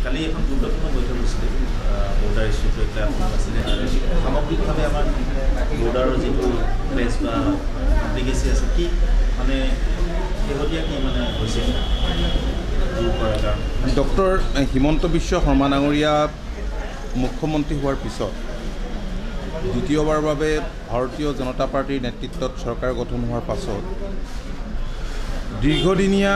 কালি এখন গুৰুত্বপূৰ্ণ বৈঠক হৈছিলে বৰ্ডাৰ ইস্যুত লৈ পেলাই আছিলে আৰু সামগ্ৰিকভাৱে আমাৰ বৰ্ডাৰৰ যিটো প্লেচ বা এপ্লিকেচি আছে কি মানে শেহতীয়া কি মানে হৈছে দূৰ কৰাৰ কাৰণে ডক্টৰ হিমন্ত বিশ্ব শৰ্মা ডাঙৰীয়া মুখ্যমন্ত্ৰী হোৱাৰ পিছত দ্বিতীয়বাৰৰ বাবে ভাৰতীয় জনতা পাৰ্টিৰ নেতৃত্বত চৰকাৰ গঠন হোৱাৰ পাছত দীৰ্ঘদিনীয়া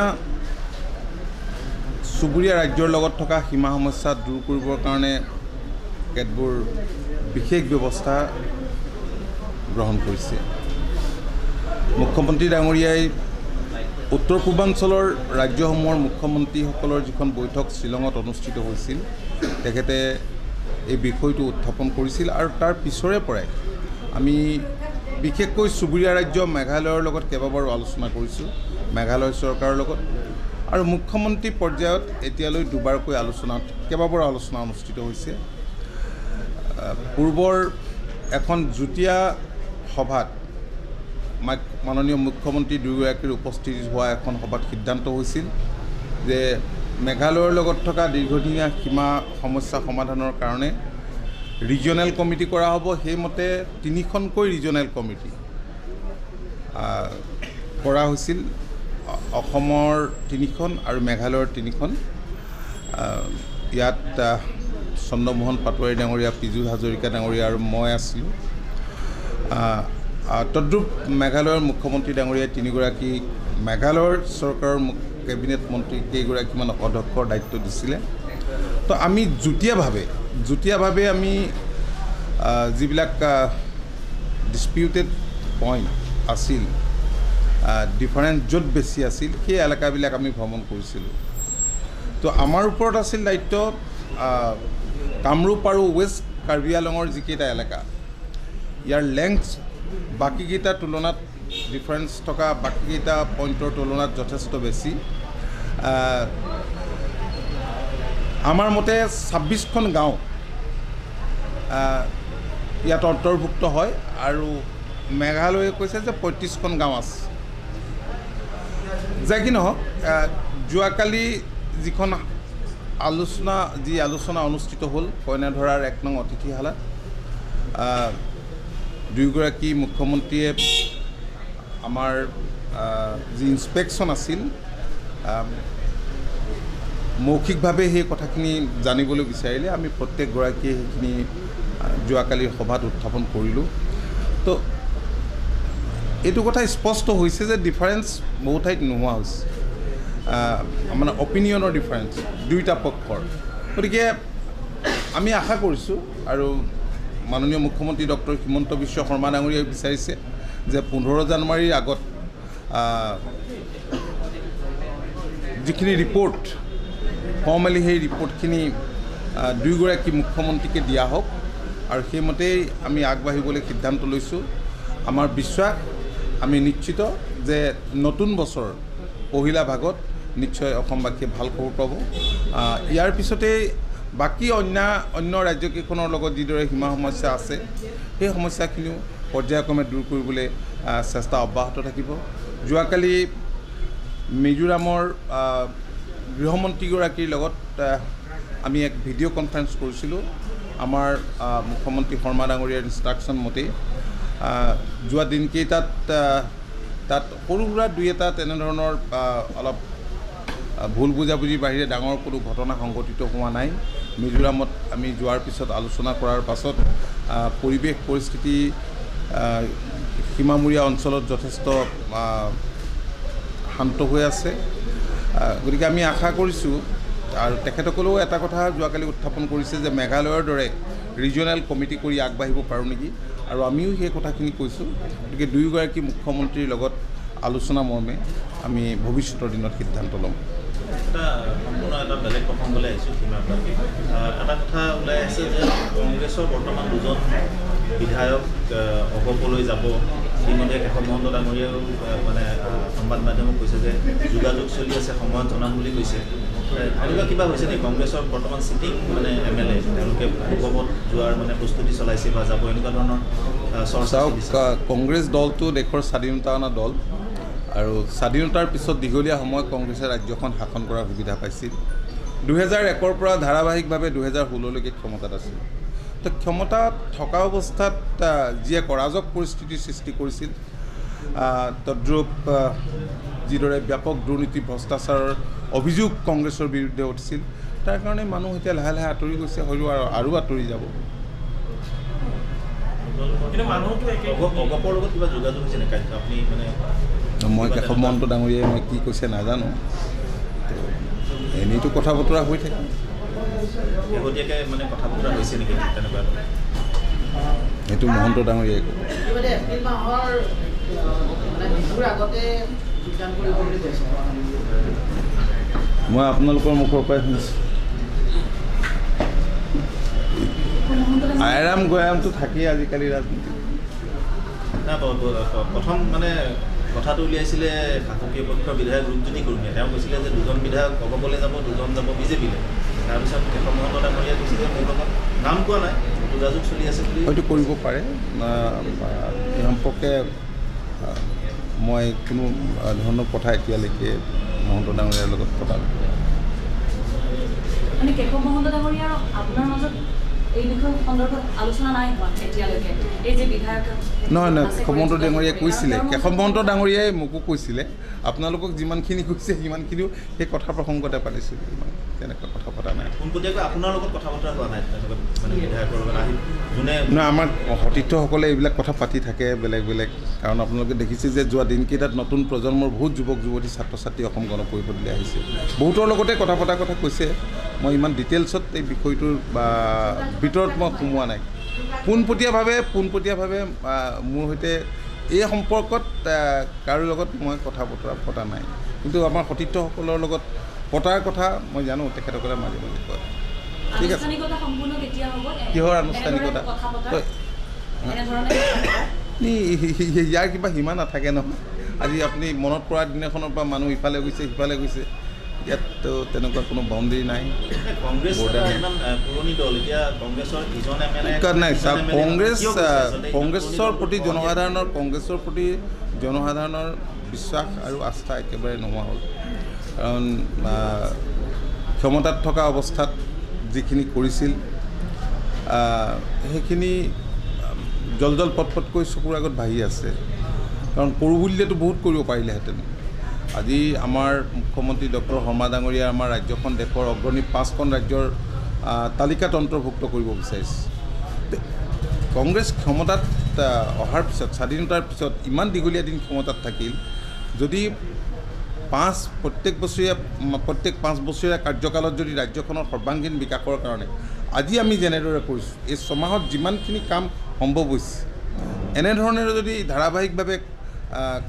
চুবুৰীয়া ৰাজ্যৰ লগত থকা সীমা সমস্যা দূৰ কৰিবৰ কাৰণে কেতবোৰ বিশেষ ব্যৱস্থা গ্ৰহণ কৰিছে মুখ্যমন্ত্ৰী ডাঙৰীয়াই উত্তৰ পূৰ্বাঞ্চলৰ ৰাজ্যসমূহৰ মুখ্যমন্ত্ৰীসকলৰ যিখন বৈঠক শ্বিলঙত অনুষ্ঠিত হৈছিল তেখেতে এই বিষয়টো উত্থাপন কৰিছিল আৰু তাৰ পিছৰে পৰাই আমি বিশেষকৈ চুবুৰীয়া ৰাজ্য মেঘালয়ৰ লগত কেইবাবাৰো আলোচনা কৰিছোঁ মেঘালয় চৰকাৰৰ লগত আৰু মুখ্যমন্ত্ৰী পৰ্যায়ত এতিয়ালৈ দুবাৰকৈ কেইবাবাৰো আলোচনা অনুষ্ঠিত হৈছে পূৰ্বৰ এখন যুটীয়া সভাত মাননীয় মুখ্যমন্ত্ৰী দুয়োগৰাকীৰ উপস্থিতি হোৱা এখন সভাত সিদ্ধান্ত হৈছিল যে মেঘালয়ৰ লগত থকা দীৰ্ঘদিনীয়া সীমা সমস্যা সমাধানৰ কাৰণে ৰিজনেল কমিটি কৰা হ'ব সেইমতে 3খনকৈ ৰিজনেল কমিটি কৰা হৈছিল অসমৰ 3খন আৰু মেঘালয়ৰ 3খন ইয়াত চন্দ্ৰমোহন পাটোৱাৰী ডাঙৰীয়া পীযুষ হাজৰিকা ডাঙৰীয়া আৰু মই আছিলোঁ তদ্ৰুপ মেঘালয়ৰ মুখ্যমন্ত্ৰী ডাঙৰীয়াই 3গৰাকী মেঘালয়ৰ চৰকাৰৰ কেবিনেট মন্ত্ৰী কেইগৰাকীমান অধ্যক্ষৰ দায়িত্ব দিছিলে তো আমি যুটীয়াভাৱে আমি যিবিলাক ডিছপিউটেড পইণ্ট আছিল ডিফাৰেঞ্চ য'ত বেছি আছিল সেই এলেকাবিলাক আমি ভ্ৰমণ কৰিছিলোঁ তো আমাৰ ওপৰত আছিল দায়িত্ব কামৰূপ আৰু ৱেষ্ট কাৰ্বি আংলঙৰ যিকেইটা এলেকা ইয়াৰ লেংথ বাকীকেইটাৰ তুলনাত ডিফাৰেঞ্চ থকা বাকীকেইটা পইণ্টৰ তুলনাত যথেষ্ট বেছি আমাৰ মতে 26খন গাঁও ইয়াত অন্তৰ্ভুক্ত হয় আৰু মেঘালয়ে কৈছে যে 35খন গাঁও আছে যে কি নহওক যোৱাকালি যিখন আলোচনা অনুষ্ঠিত হ'ল কইনাধৰাৰ 1 নং অতিথিশালাত দুয়োগৰাকী মুখ্যমন্ত্ৰীয়ে আমাৰ যি ইনস্পেকশ্যন আছিল মৌখিকভাৱে সেই কথাখিনি জানিবলৈ বিচাৰিলে আমি প্ৰত্যেকগৰাকীয়ে সেইখিনি যোৱাকালিৰ সভাত উত্থাপন কৰিলোঁ তো এইটো কথা স্পষ্ট হৈছে যে ডিফাৰেঞ্চ বহু ঠাইত নোহোৱা হৈছে মানে অপিনিয়নৰ ডিফাৰেঞ্চ দুয়োটা পক্ষৰ গতিকে আমি আশা কৰিছোঁ আৰু মাননীয় মুখ্যমন্ত্ৰী ডক্টৰ হিমন্ত বিশ্ব শৰ্মা ডাঙৰীয়াই বিচাৰিছে যে 15 জানুৱাৰীৰ আগত যিখিনি ৰিপৰ্ট ফৰ্মেলি সেই ৰিপৰ্টখিনি দুয়োগৰাকী মুখ্যমন্ত্ৰীকে দিয়া হওক আৰু সেইমতেই আমি আগবাঢ়িবলৈ সিদ্ধান্ত লৈছোঁ আমাৰ বিশ্বাস আমি নিশ্চিত যে নতুন বছৰ পহিলা ভাগত নিশ্চয় অসমবাসীয়ে ভাল খবৰ পাব ইয়াৰ পিছতেই বাকী অন্য ৰাজ্যকেইখনৰ লগত যিদৰে সীমা সমস্যা আছে সেই সমস্যাখিনিও পৰ্যায়ক্ৰমে দূৰ কৰিবলৈ চেষ্টা অব্যাহত থাকিব যোৱাকালি মিজোৰামৰ গৃহমন্ত্ৰীগৰাকীৰ লগত আমি এক ভিডিঅ' কনফাৰেঞ্চ কৰিছিলোঁ আমাৰ মুখ্যমন্ত্ৰী শৰ্মা ডাঙৰীয়াৰ ইনষ্ট্ৰাকশ্যন মতে যোৱা দিনকেইটাত তাত সৰু সুৰা দুই এটা তেনেধৰণৰ অলপ ভুল বুজাবুজিৰ বাহিৰে ডাঙৰ কোনো ঘটনা সংঘটিত হোৱা নাই মিজোৰামত আমি যোৱাৰ পিছত আলোচনা কৰাৰ পাছত পৰিৱেশ পৰিস্থিতি সীমামূৰীয়া অঞ্চলত যথেষ্ট শান্ত হৈ আছে গতিকে আমি আশা কৰিছোঁ আৰু তেখেতসকলেও এটা কথা যোৱাকালি উত্থাপন কৰিছে যে মেঘালয়ৰ দৰে ৰিজনেল কমিটি কৰি আগবাঢ়িব পাৰোঁ নেকি আৰু আমিও সেই কথাখিনি কৈছোঁ গতিকে দুয়োগৰাকী মুখ্যমন্ত্ৰীৰ লগত আলোচনা মৰ্মে আমি ভৱিষ্যতৰ দিনত সিদ্ধান্ত ল'ম সম্পূৰ্ণ এটা বেলেগ প্ৰসংগলৈ আহিছোঁ এটা কথা ওলাই আছে যে কংগ্ৰেছৰ বৰ্তমান 2জন বিধায়ক অগপলৈ যাব ইতিমধ্যে কেশৱ মহন্ত ডাঙৰীয়াও মানে সংবাদ মাধ্যমক কৈছে যে যোগাযোগ চলি আছে সময়ত জনাম বুলি কৈছে এনেকুৱা কিবা হৈছে নেকি কংগ্ৰেছৰ বৰ্তমান চিটিং মানে MLA তেওঁলোকে অগপত যোৱাৰ মানে প্ৰস্তুতি চলাইছে বা যাব এনেকুৱা ধৰণৰ চৰ্চা কংগ্ৰেছ দলটো দেশৰ স্বাধীনতা অনা দল আৰু স্বাধীনতাৰ পিছত দীঘলীয়া সময় কংগ্ৰেছে ৰাজ্যখন শাসন কৰাৰ সুবিধা পাইছিল 2001 পৰা ধাৰাবাহিকভাৱে 2016লৈকে ক্ষমতাত আছিল তো ক্ষমতাত থকা অৱস্থাত যিয়ে অৰাজক পৰিস্থিতিৰ সৃষ্টি কৰিছিল তদ্ৰুপ যিদৰে ব্যাপক দুৰ্নীতি ভ্ৰষ্টাচাৰৰ অভিযোগ কংগ্ৰেছৰ বিৰুদ্ধে উঠিছিল তাৰ কাৰণে মানুহ এতিয়া লাহে লাহে আঁতৰি গৈছে হয়তো আৰু আঁতৰি যাব মই কেশৱ মহন্ত ডাঙৰীয়াই মই কি কৈছে নাজানো এনেইতো কথা বতৰা হৈ থাকে সেইটো মহন্ত ডাঙৰীয়াই ক'ব মই আপোনালোকৰ মুখৰ পৰাই শুনিছোঁ আইৰাম গয়ামটো থাকেই আজিকালি ৰাজনীতি প্ৰথম মানে কথাটো উলিয়াইছিলে শাসকীয় পক্ষৰ বিধায়ক ৰূপজ্যোতি কুৰ্মীয়ে তেওঁ কৈছিলে যে 2জন বিধায়ক অগপলৈ যাব 2জন যাব বিজেপিলৈ তাৰপিছত কেশৱ মহন্ত ডাঙৰীয়াই কৈছে যে মোৰ লগত নাম কোৱা নাই যোগাযোগ চলি আছে বুলি হয়তো কৰিব পাৰে এই সম্পৰ্কে মই কোনো ধৰণৰ কথা এতিয়ালৈকে মহন্ত ডাঙৰীয়াৰ লগত পতা নাই মানে কেশৱ মহন্ত ডাঙৰীয়া আপোনাৰ মাজত এই বিষয় সন্দৰ্ভত আলোচনা নাই হোৱা এতিয়ালৈকে এই যে বিধায়ক নহয় কেশৱ মহন্ত ডাঙৰীয়াই কৈছিলে কেশৱ মহন্ত ডাঙৰীয়াই মোকো কৈছিলে আপোনালোকক যিমানখিনি কৈছে সিমানখিনিও সেই কথা প্ৰসংগতে পাতিছিল তেনেকুৱা কথা পতা নাই পোনপটীয়াকৈ আপোনাৰ লগত কথা বতৰা হোৱা নাই মানে বিধায়কৰ লগত আহি যোনে নহয় আমাৰ সতীৰ্থসকলে এইবিলাক কথা পাতি থাকে বেলেগ বেলেগ কাৰণ আপোনালোকে দেখিছে যে যোৱা দিনকেইটাত নতুন প্ৰজন্মৰ বহুত যুৱক যুৱতী ছাত্ৰ ছাত্ৰী অসম গণ পৰিষদলৈ আহিছে বহুতৰ লগতে কথা পতাৰ কথা কৈছে মই ইমান ডিটেইলছত এই বিষয়টোৰ ভিতৰত মই সোমোৱা নাই পোনপটীয়াভাৱে মোৰ সৈতে এই সম্পৰ্কত কাৰো লগত মই কথা বতৰা পতা নাই কিন্তু আমাৰ সতীৰ্থসকলৰ লগত পতাৰ কথা মই জানো তেখেতসকলে মাজে মাজে কয় ঠিক আছে কিহৰ আনুষ্ঠানিকতা ইয়াৰ কিবা সীমা নাথাকে নহয় আজি আপুনি মনত পৰা দিনাখনৰ পৰা মানুহ ইফালে গৈছে সিফালে গৈছে ইয়াততো তেনেকুৱা কোনো বাউণ্ডেৰী নাই কংগ্ৰেছৰ প্ৰতি জনসাধাৰণৰ বিশ্বাস আৰু আস্থা একেবাৰে নোহোৱা হ'ল কাৰণ ক্ষমতাত থকা অৱস্থাত যিখিনি কৰিছিল সেইখিনি জল পটকৈ চকুৰ আগত ভাহি আছে কাৰণ কৰোঁ বুলিলেতো বহুত কৰিব পাৰিলেহেঁতেন আজি আমাৰ মুখ্যমন্ত্ৰী ডক্টৰ শৰ্মা ডাঙৰীয়া আমাৰ ৰাজ্যখন দেশৰ অগ্ৰণী 5খন ৰাজ্যৰ তালিকাত অন্তৰ্ভুক্ত কৰিব বিচাৰিছে কংগ্ৰেছ ক্ষমতাত অহাৰ পিছত স্বাধীনতাৰ পিছত ইমান দীঘলীয়া দিন ক্ষমতাত থাকিল যদি প্ৰত্যেক 5 বছৰীয়া কাৰ্যকালত যদি ৰাজ্যখনৰ সৰ্বাংগীন বিকাশৰ কাৰণে আজি আমি যেনেদৰে কৰিছোঁ এই 6 মাহত যিমানখিনি কাম সম্ভৱ হৈছে এনেধৰণেৰে যদি ধাৰাবাহিকভাৱে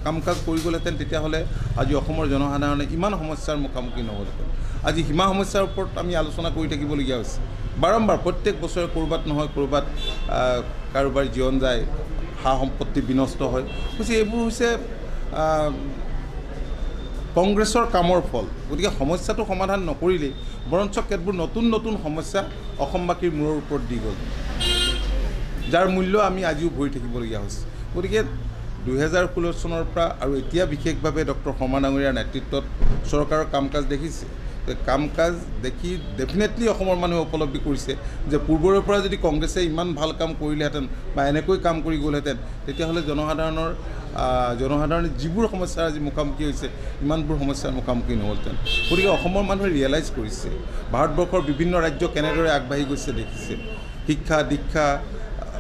কাম কাজ কৰি গ'লহেঁতেন তেতিয়াহ'লে আজি অসমৰ জনসাধাৰণে ইমান সমস্যাৰ মুখামুখি নহ'লহেঁতেন আজি সীমা সমস্যাৰ ওপৰত আমি আলোচনা কৰি থাকিবলগীয়া হৈছে বাৰম্বাৰ প্ৰত্যেক বছৰে ক'ৰবাত নহয় ক'ৰবাত কাৰোবাৰ জীৱন যায় সা সম্পত্তি বিনষ্ট হয় গতিকে এইবোৰ হৈছে কংগ্ৰেছৰ কামৰ ফল গতিকে সমস্যাটো সমাধান নকৰিলেই বৰঞ্চ কেতবোৰ নতুন সমস্যা অসমবাসীৰ মূৰৰ ওপৰত দি গ'ল যাৰ মূল্য আমি আজিও ভৰি থাকিবলগীয়া হৈছে গতিকে 2016 চনৰ পৰা আৰু এতিয়া বিশেষভাৱে ডক্টৰ শৰ্মা ডাঙৰীয়াৰ নেতৃত্বত চৰকাৰৰ কাম কাজ দেখিছে কাম কাজ দেখি ডেফিনেটলি অসমৰ মানুহে উপলব্ধি কৰিছে যে পূৰ্বৰে পৰা যদি কংগ্ৰেছে ইমান ভাল কাম কৰিলেহেঁতেন বা এনেকৈ কাম কৰি গ'লহেঁতেন তেতিয়াহ'লে জনসাধাৰণে যিবোৰ সমস্যাৰ আজি মুখামুখি হৈছে ইমানবোৰ সমস্যাৰ মুখামুখি নহ'লহেঁতেন গতিকে অসমৰ মানুহে ৰিয়েলাইজ কৰিছে ভাৰতবৰ্ষৰ বিভিন্ন ৰাজ্য কেনেদৰে আগবাঢ়ি গৈছে দেখিছে শিক্ষা দীক্ষা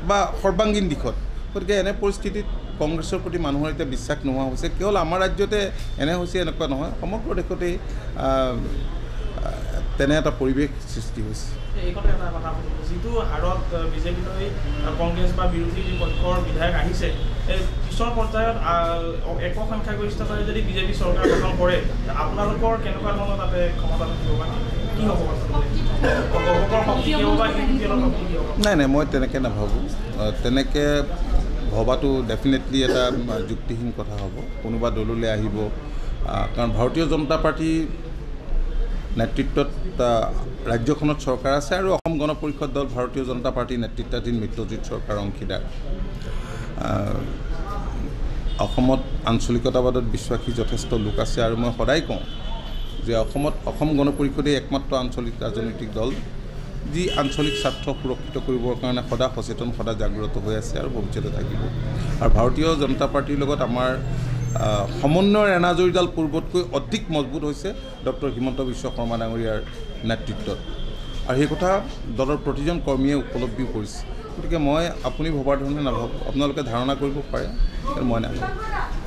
বা সৰ্বাংগীন দিশত গতিকে এনে পৰিস্থিতিত কংগ্ৰেছৰ প্ৰতি মানুহৰ এতিয়া বিশ্বাস নোহোৱা হৈছে কেৱল আমাৰ ৰাজ্যতে এনে হৈছে এনেকুৱা নহয় সমগ্ৰ দেশতেই তেনে এটা পৰিৱেশ সৃষ্টি হৈছে যিটো হাৰত বিজেপিলৈ কংগ্ৰেছ বা বিৰোধী যি পক্ষৰ বিধায়ক আহিছে এই পিছৰ পৰ্যায়ত একক সংখ্যাগৰিষ্ঠতাৰে যদি বিজেপি চৰকাৰ গঠন কৰে আপোনালোকৰ কেনেকুৱা ধৰণৰ তাতে ক্ষমতা থাকিব বা কি হ'ব নাই মই তেনেকৈ নাভাবোঁ তেনেকৈ ভবাটো ডেফিনেটলি এটা যুক্তিহীন কথা হ'ব কোনোবা দললৈ আহিব কাৰণ ভাৰতীয় জনতা পাৰ্টীৰ নেতৃত্বত ৰাজ্যখনত চৰকাৰ আছে আৰু অসম গণ পৰিষদ দল ভাৰতীয় জনতা পাৰ্টীৰ নেতৃত্বাধীন মিত্ৰজোঁট চৰকাৰৰ অংশীদাৰ অসমত আঞ্চলিকতাবাদত বিশ্বাসী যথেষ্ট লোক আছে আৰু মই সদায় কওঁ যে অসম গণ পৰিষদেই একমাত্ৰ আঞ্চলিক ৰাজনৈতিক দল যি আঞ্চলিক স্বাৰ্থ সুৰক্ষিত কৰিবৰ কাৰণে সদা সচেতন সদা জাগ্ৰত হৈ আছে আৰু ভৱিষ্যতে থাকিব আৰু ভাৰতীয় জনতা পাৰ্টিৰ লগত আমাৰ সমন্বয়ৰ এনাজৰীডাল পূৰ্বতকৈ অধিক মজবুত হৈছে ডক্টৰ হিমন্ত বিশ্ব শৰ্মা ডাঙৰীয়াৰ নেতৃত্বত আৰু সেই কথা দলৰ প্ৰতিজন কৰ্মীয়ে উপলব্ধি কৰিছে গতিকে মই আপুনি ভবাৰ ধৰণে নাভাবোঁ আপোনালোকে ধাৰণা কৰিব পাৰে মই নাভাবোঁ